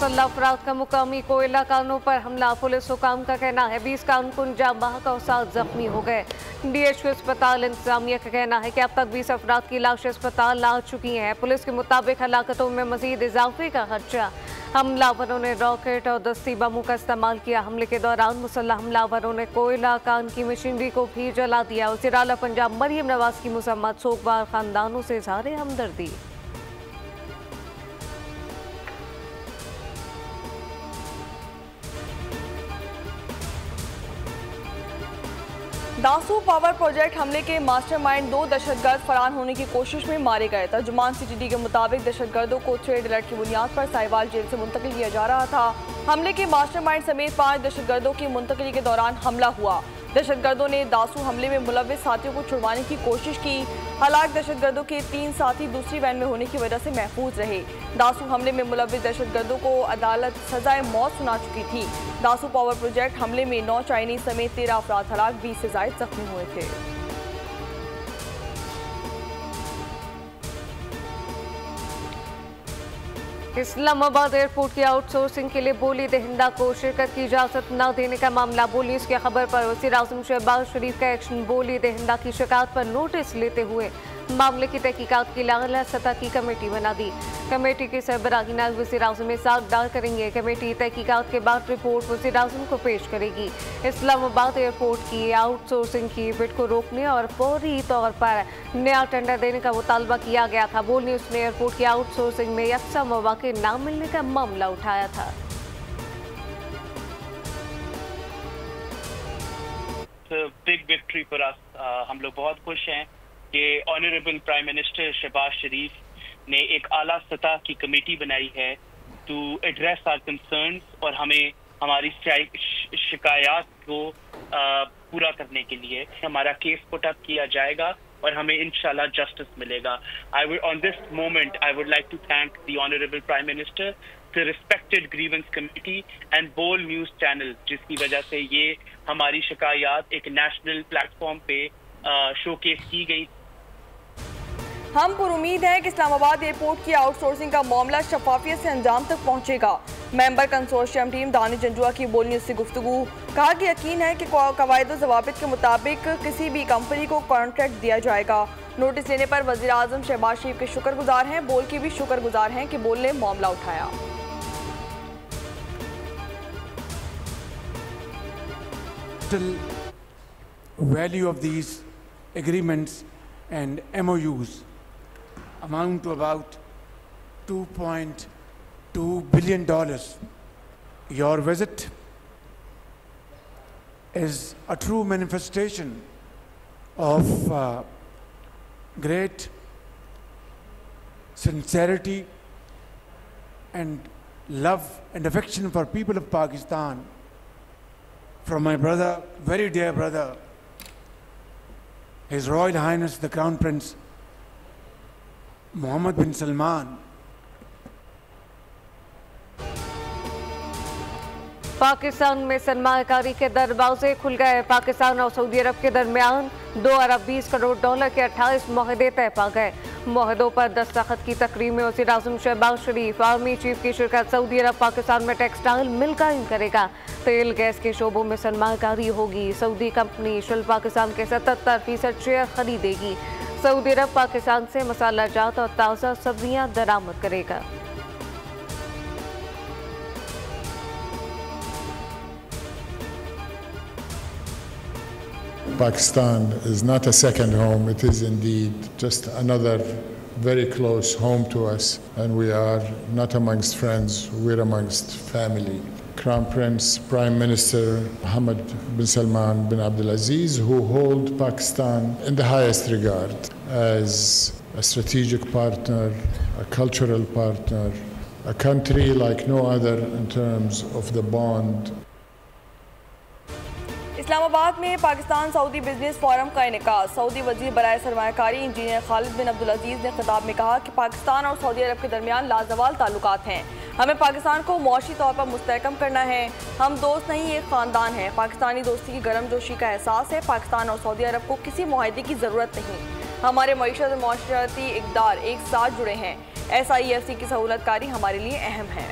मुसल्लह अफराद का मुकामी कोयला कानों पर हमला। पुलिस हुकाम का कहना है 20 कारकुन जाँ बहक और 7 जख्मी हो गए। DHQ अस्पताल इंतजामिया का कहना है कि अब तक 20 अफराद की लाशें अस्पताल ला चुकी हैं। पुलिस के मुताबिक हलाकतों में मजीद इजाफे का खदशा। हमलावरों ने रॉकेट और दस्ती बमों का इस्तेमाल किया। हमले के दौरान मुसल्लह हमलावरों ने कोयला कान की मशीनरी को भी जला दिया। वज़ीर आला पंजाब मरियम नवाज की मजम्मत। सोगवार खानदानों से इज़हार हमदर्दी। दासू पावर प्रोजेक्ट हमले के मास्टरमाइंड 2 दहशतगर्द फरार होने की कोशिश में मारे गए। तर्जुमान CTD के मुताबिक दहशतगर्दों को थ्रेड अलर्ट की बुनियाद पर साहिवाल जेल से मुंतकिल किया जा रहा था। हमले के मास्टरमाइंड समेत 5 दहशतगर्दों की मुंतकिली के दौरान हमला हुआ। दहशतगर्दों ने दासू हमले में मुलव्विस साथियों को छुड़वाने की कोशिश की। हलाक दहशतगर्दों के 3 साथी दूसरी वैन में होने की वजह से महफूज रहे। दासू हमले में मुलव्विस दहशतगर्दों को अदालत सजाए मौत सुना चुकी थी। दासू पावर प्रोजेक्ट हमले में 9 चाइनीज समेत 13 अफराद हलाक, 20 से ज्यादा जख्मी हुए थे। इस्लामाबाद एयरपोर्ट की आउटसोर्सिंग के लिए बोली दहिंदा को शिरकत की इजाजत न देने का मामला। बोली इसकी खबर पर वज़ीर आज़म शहबाज शरीफ का एक्शन। बोली दहिंदा की शिकायत पर नोटिस लेते हुए मामले की तहकीकात के लिए आला सतह की कमेटी बना दी। कमेटी की सरबराही नायब वज़ीर आज़म इसाकडार करेंगे। कमेटी तहकीकात के बाद रिपोर्ट वज़ीर आज़म को पेश करेगी। इस्लामाबाद एयरपोर्ट की आउटसोर्सिंग की बिड को रोकने और फौरी तौर पर नया टेंडर देने का मुतालबा किया गया था। बोल न्यूज़ ने एयरपोर्ट की आउटसोर्सिंग में यकसा मौके न मिलने का मामला उठाया था। Big victory for us. हम लोग बहुत खुश हैं कि ऑनरेबल प्राइम मिनिस्टर शहबाज शरीफ ने एक आला सतह की कमेटी बनाई है टू एड्रेस आवर कंसर्न्स और हमें हमारी शिकायत को पूरा करने के लिए हमारा केस पुट अप किया जाएगा और हमें इंशाल्लाह जस्टिस मिलेगा। On this moment I would like to thank the honourable prime minister, the respected grievance committee and Bol news channel, जिसकी वजह से ये हमारी शिकायत एक नेशनल प्लेटफॉर्म पे शोकेस की गई। हम पुरुमीद हैं कि इस्लामाबाद एयरपोर्ट की आउटसोर्सिंग का मामला शफाफियत से अंजाम तक पहुंचेगा। Member consortium team Danish Janjua की बोली उससे गुफ्तगू। कहा कि यकीन है कि कवायद ज़वाबित के मुताबिक किसी भी कंपनी को कॉन्ट्रैक्ट दिया जाएगा। नोटिस लेने पर वज़ीर आज़म शहबाज शरीफ के शुक्रगुजार हैं। बोल के भी शुक्रगुजार हैं कि बोल ने मामला उठाया। Value of these agreements and MOUs amount to about $2.2 billion. Your visit is a true manifestation of great sincerity and love and affection for people of Pakistan from my brother, very dear brother, His Royal Highness the Crown Prince Mohammed bin Salman. Pakistan में सरमायाकारी के दरवाजे खुल गए। पाकिस्तान और Saudi अरब के दरमियान $2 अरब 20 करोड़ के 28 मुआहदे तय पा गए। मुआहदों पर दस्तखत की तकरीर में वज़ीर आज़म शहबाज शरीफ, आर्मी चीफ की शिरकत। सऊदी अरब पाकिस्तान में टेक्सटाइल मिल कायम करेगा। तेल गैस के शोबों में सरमायाकारी होगी। सऊदी कंपनी शेल पाकिस्तान के 77% शेयर खरीदेगी। सऊदी अरब पाकिस्तान से मसाला जात और ताज़ा सब्जियां दरामद करेगा। Pakistan is not a second home, it is indeed just another very close home to us, and we are not amongst friends, we're amongst family. Crown Prince, Prime Minister Mohammed bin Salman bin Abdulaziz, who hold Pakistan in the highest regard as a strategic partner, a cultural partner, a country like no other in terms of the bond. Islamabad में Pakistan Saudi business forum का इनेकाद। Saudi वजीर बराए सरमायाकारी engineer Khalid बिन अब्दुल अजीज ने खिताब में कहा कि पाकिस्तान और सऊदी अरब के दरमियान लाजवाल ताल्लुकात हैं। हमें पाकिस्तान को मुआशी तौर पर मुस्तहकम करना है। हम दोस्त नहीं, एक ख़ानदान है। पाकिस्तानी दोस्ती की गर्मजोशी का एहसास है। पाकिस्तान और सऊदी अरब को किसी मुआहदे की ज़रूरत नहीं। हमारे मईशत और माशरती इक़दार एक साथ जुड़े हैं। SIFC की सहूलतकारी हमारे लिए अहम है।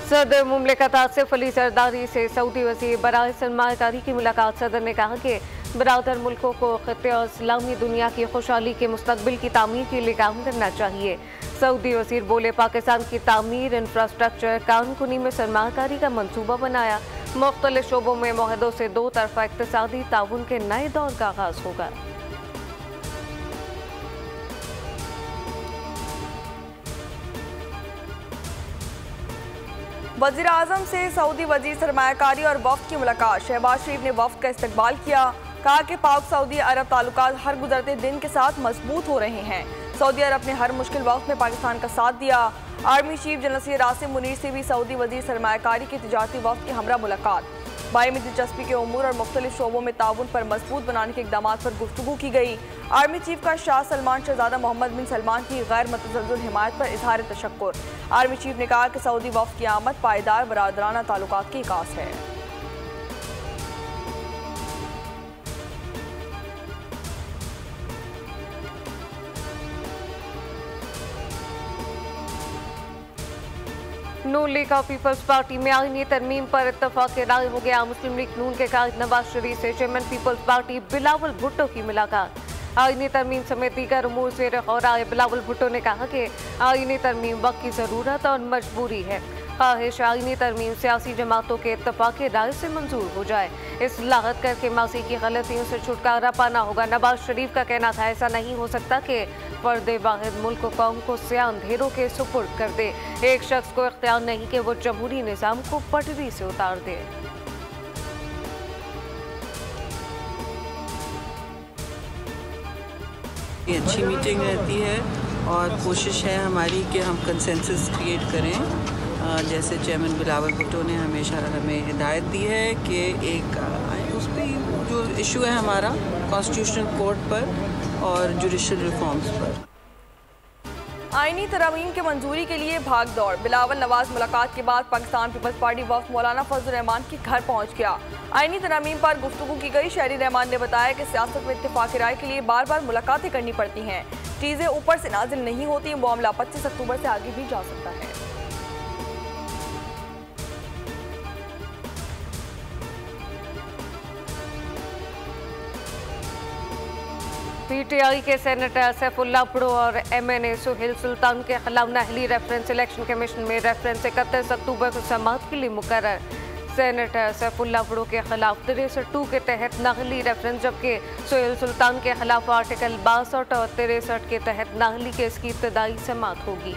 सदर मुमलिकत आसिफ अली जरदारी से सऊदी वज़ीर बराए सरमायाकारी की मुलाकात। सदर ने कहा कि बरादर मुल्कों को खित्ते और इस्लामी दुनिया की खुशहाली के मुस्तकबिल की तामीर के लिए काम करना चाहिए। सऊदी वज़ीर बोले, पाकिस्तान की तामीर, इंफ्रास्ट्रक्चर, कानकुनी में सरमायाकारी का मंसूबा बनाया। मुख्तलिफ शोबों में मुआहदों से दो तरफा इक़्तिसादी ताउन के नए दौर का आगाज होगा। वज़ीर आज़म से सऊदी वज़ीर सरमायाकारी और वफ़द की मुलाकात। शहबाज शरीफ ने वफ़द का इस्तकबाल किया। कहा कि पाक सऊदी अरब ताल्लुकात हर गुजरते दिन के साथ मजबूत हो रहे हैं। सऊदी अरब ने हर मुश्किल वक्त में पाकिस्तान का साथ दिया। Army chief general Syed Asim Munir से भी सऊदी वज़ीर सरमायाकारी की तिजारती वफ़द की हमरा मुलाकात। बायमी दिलचस्पी के उमूर और मुख्तलिफ शोबों में ताउन पर मजबूत बनाने के इक़दाम पर गुफ्तगू की गई। आर्मी चीफ का शाह सलमान शहजादा मोहम्मद बिन सलमान की गैर मुतज़लज़ल हिमायत पर इजहार तशक्कुर। आर्मी चीफ ने कहा कि सऊदी वफ़द की आमद पायदार बरादराना ताल्लुकात की इकास है। नून लीग और पीपल्स पार्टी में आईनी तरमीम पर इत्तफाक राय हो गया। मुस्लिम लीग नून के कायद नवाज शरीफ से chairman peoples party Bilawal Bhutto की मुलाकात। आईनी तरमीम समेत दीगर उमूर से राय बिलावल भुट्टो ने कहा कि आईनी तरमीम वक्त की ज़रूरत और मजबूरी है। ख्वाहिश आईनी तरमीम सियासी जमातों के इत्तफाक राय से मंजूर हो जाए। इस्लाहत करके माजी की गलतियों से छुटकारा पाना होगा। नवाज शरीफ का कहना था, ऐसा नहीं हो सकता कि फर्द वाहिद मुल्क कौम को स्या अंधेरों के सुपुर्द कर दे। एक शख्स को इख्तियार नहीं कि वो जमहूरी निज़ाम को पटरी से उतार दे। अच्छी मीटिंग रहती है और कोशिश है हमारी कि हम कंसेंसस क्रिएट करें। जैसे चेयरमैन बिलावल भुट्टो ने हमेशा हमें हिदायत दी है कि एक उस पर जो इशू है हमारा कॉन्स्टिट्यूशनल कोर्ट पर और जुडिशल रिफॉर्म्स पर। आईनी तरमीम के मंजूरी के लिए भाग दौड़। बिलावल नवाज मुलाकात के बाद पाकिस्तान पीपल्स पार्टी वफ़द मौलाना फजल रहमान के घर पहुंच गया। आईनी तरमीम पर गुफ्तगू की गई। शहरी रहमान ने बताया कि सियासत में इत्तेफाक राय के लिए बार बार मुलाकातें करनी पड़ती हैं। चीज़ें ऊपर से नाजिल नहीं होती। मामला 25 अक्टूबर से आगे भी जा सकता है। पीटीआई के सेनेटर सैफुल्लाह भुट्टो और एमएनए सुहेल सुल्तान के खिलाफ नाहली रेफरेंस इलेक्शन कमीशन में रेफरेंस 31 अक्टूबर को समाअत के लिए मुकर्रर। सेनेटर सैफुल्लाह भुट्टो के खिलाफ 63(2) के तहत नाहली रेफरेंस, जबकि सुहेल सुल्तान के खिलाफ आर्टिकल 62 और 63 के तहत नाहली केस की इब्तदाई समाअत होगी।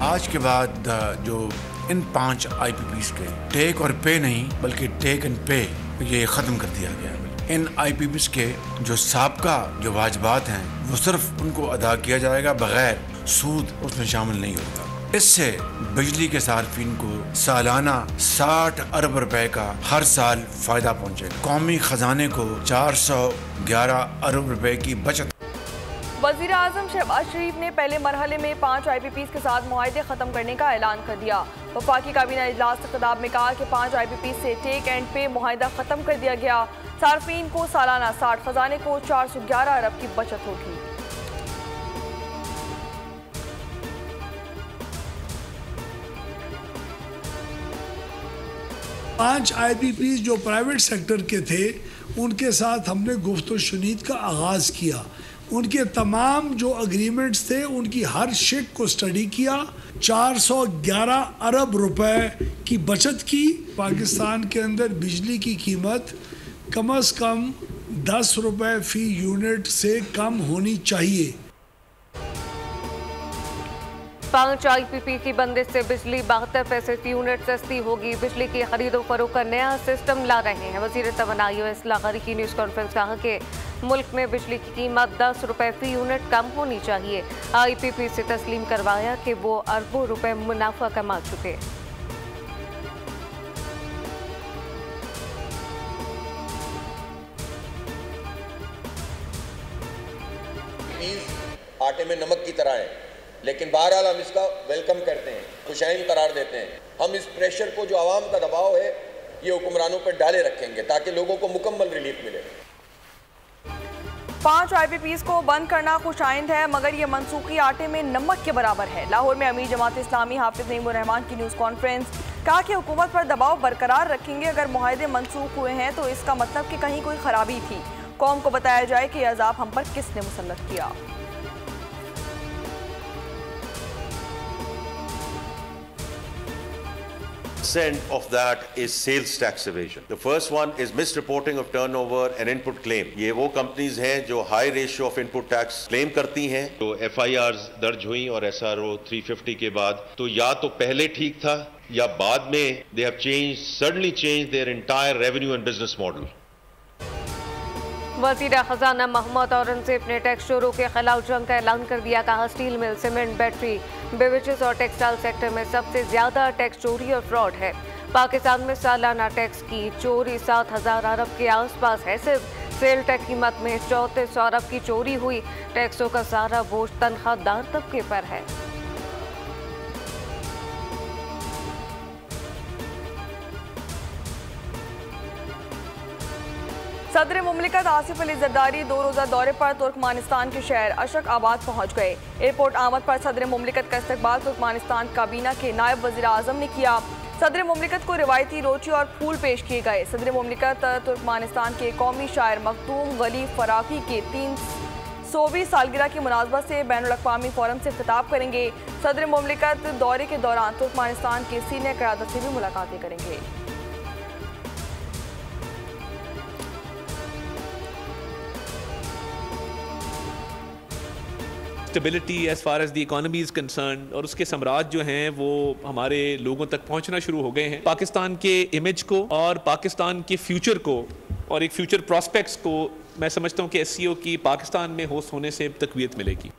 आज के बाद जो इन 5 IPPs के टेक और पे नहीं बल्कि टेक एंड पे ये ख़त्म कर दिया गया है। इन IPPs के जो साबका जो वाजबात हैं वो सिर्फ उनको अदा किया जाएगा, बगैर सूद उसमें शामिल नहीं होगा। इससे बिजली के सार्फिन को सालाना 60 अरब रुपए का हर साल फ़ायदा पहुँचेगा। कौमी ख़जाने को 411 अरब रुपए की बचत। वज़ीर आज़म शहबाज शरीफ ने पहले मरहले में 5 IPPs के साथ मुआहदे ख़त्म करने का ऐलान कर दिया। वफाकी काबीना इजलास के खिताब में कहा कि 5 IPPs से टेक एंड पे मुआहदा ख़त्म कर दिया गया। सार्फिन को सालाना 60, खजाने को 411 अरब की बचत होगी। पांच IPPs जो प्राइवेट सेक्टर के थे उनके साथ हमने गुफ्त शुनीद का आगाज़ किया। उनके तमाम जो एग्रीमेंट्स थे उनकी हर शिक को स्टडी किया। 411 अरब रुपए की बचत की। पाकिस्तान के अंदर बिजली की कीमत कम से कम 10 रुपए फी यूनिट से कम होनी चाहिए। 5 IPP की बंदिश से बिजली 72 पैसे फी यूनिट सस्ती होगी। बिजली की खरीदो फरोख्त का नया सिस्टम ला रहे हैं। वज़ीर तवानाई और इस्लाह की न्यूज़ कॉन्फ्रेंस कहा कि मुल्क में बिजली की कीमत 10 रुपए फी यूनिट कम होनी चाहिए। IPP से तस्लीम करवाया कि वो अरबों रुपए मुनाफा कमा चुके। आटे में नमक की तरह है, लेकिन बहरहाल हम इसका वेलकम करते हैं, खुशाइन करार देते हैं। हम इस प्रेशर को जो आवाम का दबाव है ये हुक्मरानों पर डाले रखेंगे ताकि लोगों को मुकम्मल रिलीफ मिले। 5 IPPs को बंद करना खुशाइंद है, मगर ये मनसूखी आटे में नमक के बराबर है। लाहौर में अमीर जमात इस्लामी हाफिज नईमुर रहमान की न्यूज़ कॉन्फ्रेंस, कहा कि हुकूमत पर दबाव बरकरार रखेंगे। अगर मुआहदे मनसूख हुए हैं तो इसका मतलब कि कहीं कोई खराबी थी। कौम को बताया जाए कि यह अजाब हम पर किसने मुसल्लत किया। Of that is sales tax evasion. The first one is misreporting of turnover and input claim. ये वो कंपनीज हैं जो high ratio of input tax claim करती हैं। तो FIRs दर्ज हुई और SRO 350 के बाद तो या तो पहले ठीक था या बाद में they have suddenly changed their entire revenue and business model. वज़ीर खजाना मोहम्मद औरंगजेब ने टैक्स चोरों के खिलाफ जंग का ऐलान कर दिया। कहा steel mill, cement, battery, beverages और टेक्सटाइल सेक्टर में सबसे ज्यादा टैक्स चोरी और फ्रॉड है। पाकिस्तान में सालाना टैक्स की चोरी 7,000 अरब के आसपास है। सिर्फ सेल टैक्स कीमत में 3400 अरब की चोरी हुई। टैक्सों का सारा बोझ तनख्वाहदार तबके पर है। सदर मुमलिकत आसिफ अली जरदारी 2 रोज़ा दौरे पर तुर्कमानिस्तान के शहर अशक आबाद पहुँच गए। एयरपोर्ट आमद पर सदर मुमलिकत का इस्तकबाल तुर्कमानिस्तान काबीना के नायब वज़ीर आज़म ने किया। सदर मुमलिकत को रिवायती रोटी और फूल पेश किए गए। सदर मुमलिकत तुर्कमानिस्तान के कौमी शायर मखदूम गली फराकी के 300वीं सालगिरह की मुनासबत से बैनुल-अक़वामी फोरम से खिताब करेंगे। सदर मुमलिकत दौरे के दौरान तुर्कमानिस्तान के सीनियर क़यादत से भी मुलाकातें करेंगे। Stability as far as the economy is concern और उसके समराज जो हैं वो हमारे लोगों तक पहुंचना शुरू हो गए हैं। पाकिस्तान के इमेज को और पाकिस्तान के फ्यूचर को और एक फ्यूचर प्रॉस्पेक्ट्स को मैं समझता हूं कि SCO की पाकिस्तान में होस्ट होने से तकवीत मिलेगी।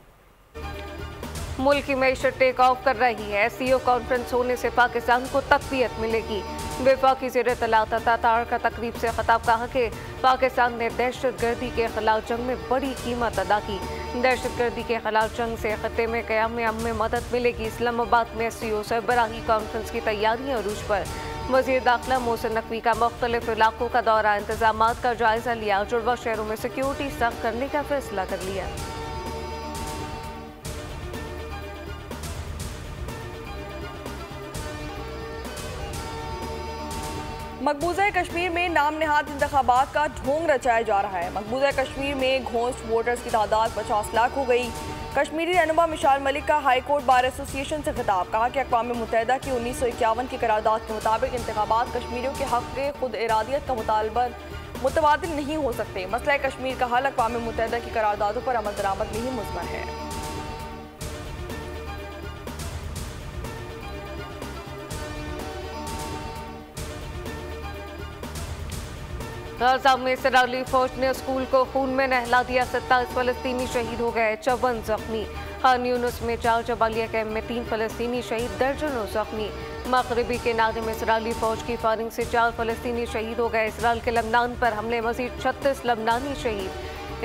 मुल्क की मईशत टेक ऑफ कर रही है। SCO कॉन्फ्रेंस होने से पाकिस्तान को तकवीत मिलेगी। वफाकी ज़ेर तलात तातार का तकरीब से खिताब, कहा कि पाकिस्तान ने दहशतगर्दी के खिलाफ जंग में बड़ी कीमत अदा की। दहशतगर्दी के खिलाफ जंग से खत्ते में क़याम में मदद मिलेगी। इस्लामाबाद में SCO सरबराही कॉन्फ्रेंस की तैयारियां अरूज पर। वज़ीर दाखिला मोहसिन नकवी का मुख्तलिफ इलाकों का दौरा, इंतजामात का जायजा लिया। जुड़वा शहरों में सिक्योरिटी सख्त करने का फैसला कर लिया। मकबूजा कश्मीर में नाम नहाद इंतखाबात का ढोंग रचाया जा रहा है। मकबूजा कश्मीर में घोस्ट वोटर्स की तादाद 50 लाख हो गई। कश्मीरी रहनुमा मिशाल मलिक का हाई कोर्ट बार एसोसिएशन से खिताब, कहा कि अक़वाम मुत्तहिदा की 1951 की करारदाद के मुताबिक इंतखाबात कश्मीरियों के हक़ के खुद इरादियत का मुतालबा मुतबादिल नहीं हो सकते। मसला कश्मीर का हल अक़वाम मुत्तहिदा की करारदादों पर अमल दरामद में ही मुज़मर है। गाज़ा में इसराइली फौज ने स्कूल को खून में नहला दिया। 27 फ़लस्तीनी शहीद हो गए, 54 जख्मी। खान यूनुस में 4 जबालिया कैंप में 3 फ़लस्तीनी शहीद, दर्जनों जख्मी। मगरबी किनारे में इसराइली फौज की फायरिंग से 4 फ़लस्तीनी शहीद हो गए। इसराइल के लबनान पर हमले मजीद 36 लबनानी शहीद,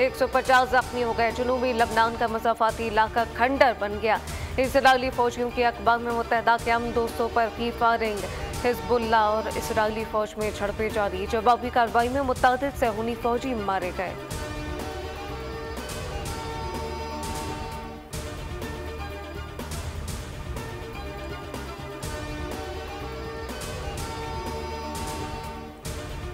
150 जख्मी हो गए। जनूबी लबनान का मज़ाफ़ाती इलाका खंडर बन गया। इसराइली फौजियों की अक़वाम मुत्तहिदा के अमन दोस्तों पर की फायरिंग। हिज़्बुल्लाह और इसराइली फौज में झड़पें जारी। जवाबी कार्रवाई में मुतअद्दिद सहूनी फौजी मारे गए।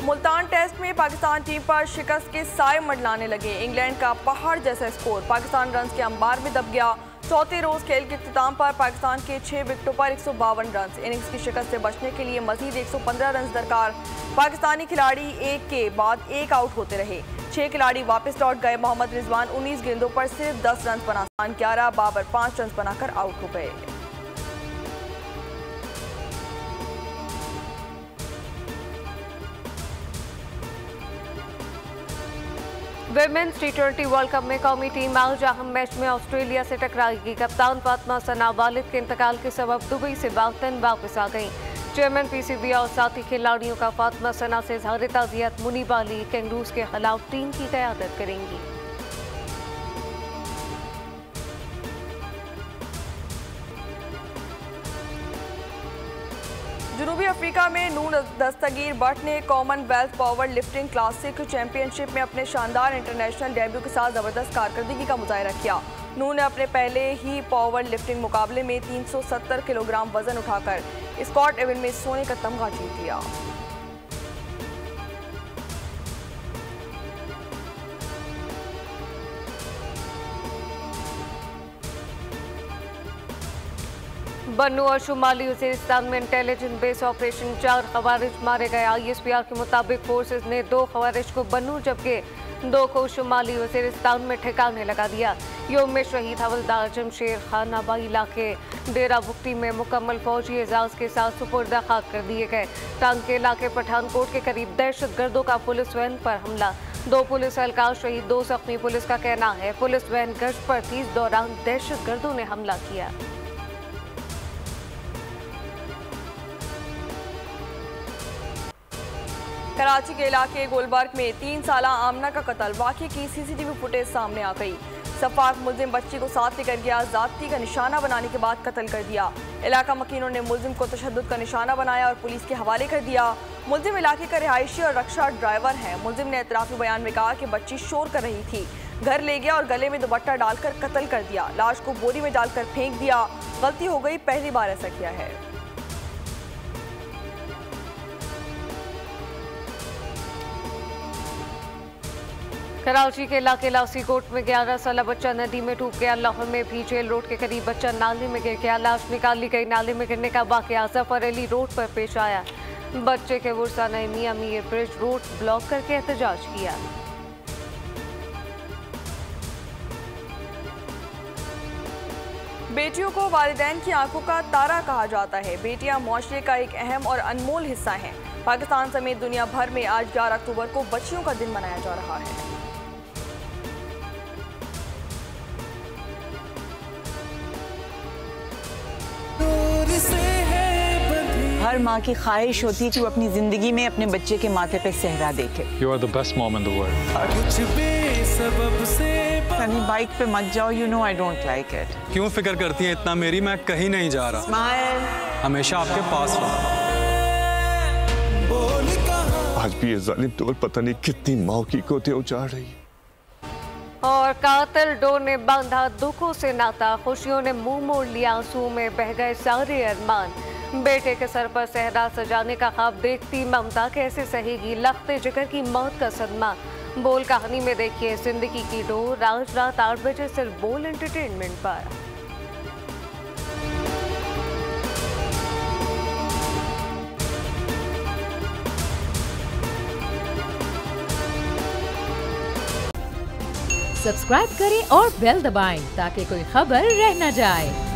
मुल्तान टेस्ट में पाकिस्तान टीम पर शिकस्त के साए मंडलाने लगे। इंग्लैंड का पहाड़ जैसा स्कोर, पाकिस्तान रन के अंबार में दब गया। चौथे रोज खेल के इख्तिताम पर पाकिस्तान के 6 विकेटों पर 152 रन। इनिंग्स की शिकस्त से बचने के लिए मजीद 115 रन दरकार। पाकिस्तानी खिलाड़ी एक के बाद एक आउट होते रहे। 6 खिलाड़ी वापस लौट गए। मोहम्मद रिजवान 19 गेंदों पर सिर्फ 10 रन बना, 11 बाबर 5 रन बनाकर आउट हो गए। विमेंस T20 वर्ल्ड कप में कौमी टीम आज अहम मैच में ऑस्ट्रेलिया से टकराएगी। कप्तान फातिमा सना वालिद के इंतकाल के सबब दुबई से वतन वापस आ गईं। चेयरमैन PCB और साथी खिलाड़ियों का फातिमा सना से इज़हार ताज़ियत। मुनीब अली कैंगरूज के खिलाफ टीम की क़यादत करेंगी। जनूबी अफ्रीका अमेरिका में नूर दस्तगीर भट्ट ने Commonwealth power lifting classic championship में अपने शानदार इंटरनेशनल डेब्यू के साथ जबरदस्त कारकर्दगी का मुजाहिरा किया। नूर ने अपने पहले ही पावर लिफ्टिंग मुकाबले में 370 किलोग्राम वजन उठाकर स्कॉट इवेंट में सोने का तमगा जीत लिया। बन्नू और शुमाली वज़ीरिस्तान में इंटेलिजेंस बेस ऑपरेशन 4 खवारिज मारे गए। ISPR के मुताबिक फोर्सेज ने 2 खवारिज को बन्नू जबकि 2 को शुमाली वज़ीरिस्तान में ठिकाने लगा दिया। योम में शहीद हवलदार जमशेर खान आबाई इलाके डेरा भुक्ती में मुकम्मल फौजी एजाज के साथ सुपुर्द खाक कर दिए गए। टांग के इलाके पठानकोट के करीब दहशतगर्दों का पुलिस वैन पर हमला, 2 पुलिस एहलकार शहीद, 2 जख्मी। पुलिस का कहना है पुलिस वैन गश्त पर थी, इस दौरान दहशतगर्दों ने हमला किया। कराची के इलाके गुलबर्ग में 3 साला आमना का कत्ल, वाक़े की CCTV फुटेज सामने आ गई। सफाक मुल्जिम बच्ची को साथ लेकर गया, ज़ाती का निशाना बनाने के बाद कत्ल कर दिया। इलाका मकीनों ने मुल्जिम को तशद्दुद का निशाना बनाया और पुलिस के हवाले कर दिया। मुल्जिम इलाके का रिहायशी और रक्षा ड्राइवर है। मुल्जिम ने एतराफ़ी बयान में कहा कि बच्ची शोर कर रही थी, घर ले गया और गले में दुपट्टा डालकर कत्ल कर दिया। लाश को बोरी में डालकर फेंक दिया। गलती हो गई, पहली बार ऐसा किया है। कराची के इलाके लासी कोट में 11 साला बच्चा नदी में डूब गया। लाहौर में भी जेल रोड के करीब बच्चा नाले में गिर गया। लाश निकाली गई। नाले में गिरने का वाकया जफर अली रोड पर पेश आया। बच्चे के वर्सा ने मियां मीर ब्रिज रोड ब्लॉक करके एहतजाज किया। बेटियों को वालिदैन की आंखों का तारा कहा जाता है। बेटियां मुआशरे का एक अहम और अनमोल हिस्सा हैं। पाकिस्तान समेत दुनिया भर में आज 11 अक्टूबर को बच्चियों का दिन मनाया जा रहा है। हर माँ की ख्वाहिश होती है कि वो अपनी जिंदगी में अपने बच्चे के माथे पे सहरा देखे। You are the best mom in the world. Sunny bike पे मत जाओ, you know I don't like it. क्यों फिक्र करती है इतना मेरी? मैं कहीं नहीं जा रहा। Smile. हमेशा आपके पास रहूंगा। आज भी ये जालिम दौर पता नहीं कितनी माँ की गोते उजाड़ रही है। और कातिल डोर ने बांधा दुखों से नाता, खुशियों ने मुंह मोड़ लिया, आंसू में बह गए सारे अरमान। बेटे के सर पर सहरा सजाने का ख्वाब देखती ममता कैसे सहेगी लख्ते जिगर की मौत का सदमा। बोल कहानी में देखिए जिंदगी की डोर, आज रात 8 बजे सिर्फ बोल एंटरटेनमेंट पर। सब्सक्राइब करें और बेल दबाएं ताकि कोई खबर रह न जाए।